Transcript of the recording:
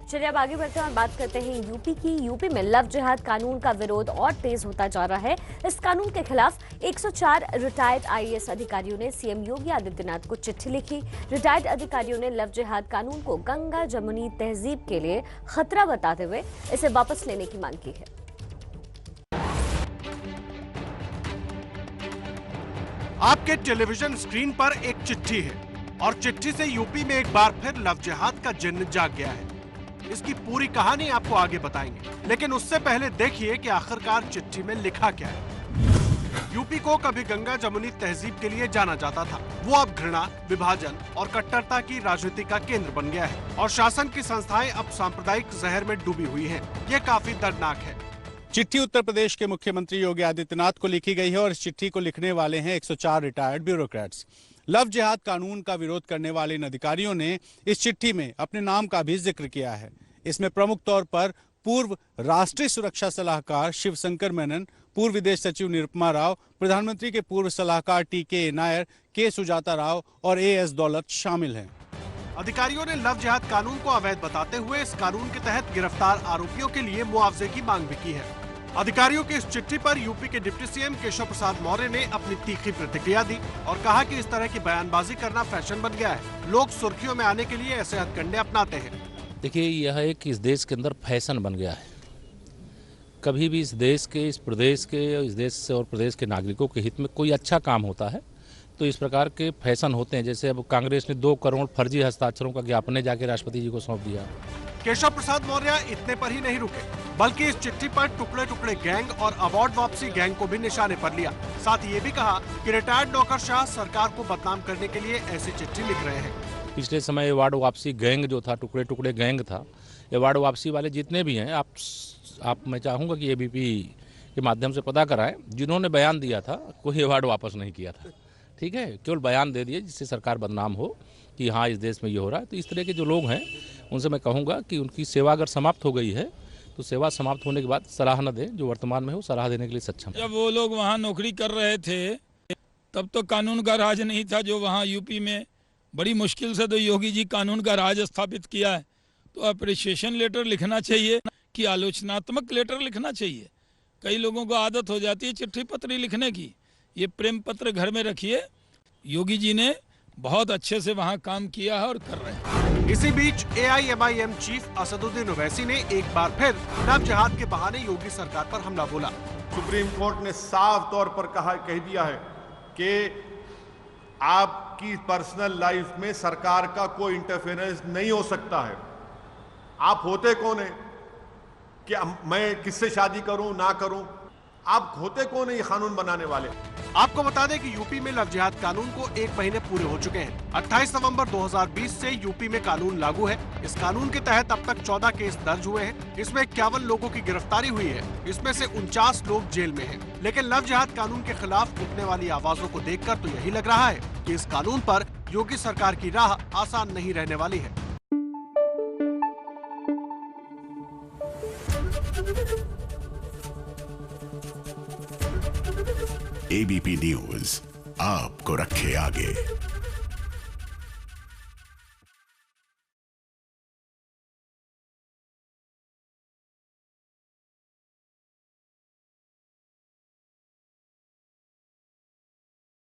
चलिए अब आगे बढ़ते हैं और बात करते हैं यूपी की। यूपी में लव जिहाद कानून का विरोध और तेज होता जा रहा है। इस कानून के खिलाफ 104 रिटायर्ड आईएएस अधिकारियों ने सीएम योगी आदित्यनाथ को चिट्ठी लिखी। रिटायर्ड अधिकारियों ने लव जिहाद कानून को गंगा जमुनी तहजीब के लिए खतरा बताते हुए इसे वापस लेने की मांग की है। आपके टेलीविजन स्क्रीन पर एक चिट्ठी है और चिट्ठी से यूपी में एक बार फिर लव जिहाद का जिन्न जाग गया है। इसकी पूरी कहानी आपको आगे बताएंगे, लेकिन उससे पहले देखिए कि आखिरकार चिट्ठी में लिखा क्या है। यूपी को कभी गंगा जमुनी तहजीब के लिए जाना जाता था। वो अब घृणा, विभाजन और कट्टरता की राजनीति का केंद्र बन गया है और शासन की संस्थाएं अब सांप्रदायिक जहर में डूबी हुई हैं। ये काफी दर्दनाक है। चिट्ठी उत्तर प्रदेश के मुख्यमंत्री योगी आदित्यनाथ को लिखी गई है और इस चिट्ठी को लिखने वाले हैं 104 रिटायर्ड ब्यूरोक्रेट्स। लव जिहाद कानून का विरोध करने वाले इन अधिकारियों ने इस चिट्ठी में अपने नाम का भी जिक्र किया है। इसमें प्रमुख तौर पर पूर्व राष्ट्रीय सुरक्षा सलाहकार शिवशंकर मेनन, पूर्व विदेश सचिव निरुपमा राव, प्रधानमंत्री के पूर्व सलाहकार टीके नायर, के सुजाता राव और एएस दौलत शामिल हैं। अधिकारियों ने लव जिहाद कानून को अवैध बताते हुए इस कानून के तहत गिरफ्तार आरोपियों के लिए मुआवजे की मांग भी की है। अधिकारियों की इस चिट्ठी पर यूपी के डिप्टी सीएम केशव प्रसाद मौर्य ने अपनी तीखी प्रतिक्रिया दी और कहा कि इस तरह की बयानबाजी करना फैशन बन गया है। लोग सुर्खियों में आने के लिए ऐसे हथकंडे अपनाते हैं। देखिए, यह एक इस देश के अंदर फैशन बन गया है। कभी भी इस देश के, इस प्रदेश के, इस देश से और प्रदेश के नागरिकों के हित में कोई अच्छा काम होता है तो इस प्रकार के फैशन होते हैं। जैसे अब कांग्रेस ने 2 करोड़ फर्जी हस्ताक्षरों का ज्ञापन जाके राष्ट्रपति जी को सौंप दिया। केशव प्रसाद मौर्य इतने पर ही नहीं रुके, बल्कि इस चिट्ठी पर टुकड़े टुकड़े गैंग और अवार्ड वापसी गैंग को भी निशाने पर लिया। साथ ही ये भी कहा कि रिटायर्ड नौकरशाह सरकार को बदनाम करने के लिए ऐसी चिट्ठी लिख रहे हैं। पिछले समय अवार्ड वापसी गैंग जो था, टुकड़े टुकड़े गैंग था, अवार्ड वापसी वाले जितने भी हैं, आप मैं चाहूँगा कि एबीपी के माध्यम से पता कराएं, जिन्होंने बयान दिया था कोई अवार्ड वापस नहीं किया था। ठीक है, केवल बयान दे दिए जिससे सरकार बदनाम हो कि हाँ इस देश में ये हो रहा है। तो इस तरह के जो लोग हैं उनसे मैं कहूँगा कि उनकी सेवा अगर समाप्त हो गई है तो सेवा समाप्त होने के बाद सलाह न दें। जो वर्तमान में हो सलाह देने के लिए सक्षम है। जब वो लोग वहाँ नौकरी कर रहे थे तब तो कानून का राज नहीं था जो वहाँ यूपी में बड़ी मुश्किल से तो योगी जी कानून का राज स्थापित किया है। तो अप्रिशिएशन लेटर लिखना चाहिए कि आलोचनात्मक लेटर लिखना चाहिए। कई लोगों को आदत हो जाती है चिट्ठी पत्री लिखने की। ये प्रेम पत्र घर में रखिए। योगी जी ने बहुत अच्छे से वहाँ काम किया है और कर रहे हैं। इसी बीच एआईएमआईएम चीफ असदुद्दीन ओवैसी ने एक बार फिर लव जिहाद के बहाने योगी सरकार पर हमला बोला। सुप्रीम कोर्ट ने साफ तौर पर कह दिया है कि आपकी पर्सनल लाइफ में सरकार का कोई इंटरफेरेंस नहीं हो सकता है। आप होते कौन है कि मैं किससे शादी करूं ना करूं? आप होते कौन है ये कानून बनाने वाले? आपको बता दें कि यूपी में लव जिहाद कानून को 1 महीने पूरे हो चुके हैं। 28 नवंबर 2020 से यूपी में कानून लागू है। इस कानून के तहत अब तक 14 केस दर्ज हुए हैं। इसमें 51 लोगों की गिरफ्तारी हुई है। इसमें से 49 लोग जेल में हैं। लेकिन लव जिहाद कानून के खिलाफ उठने वाली आवाजों को देखकर तो यही लग रहा है कि इस कानून पर योगी सरकार की राह आसान नहीं रहने वाली है। एबीपी न्यूज आपको रखे आगे।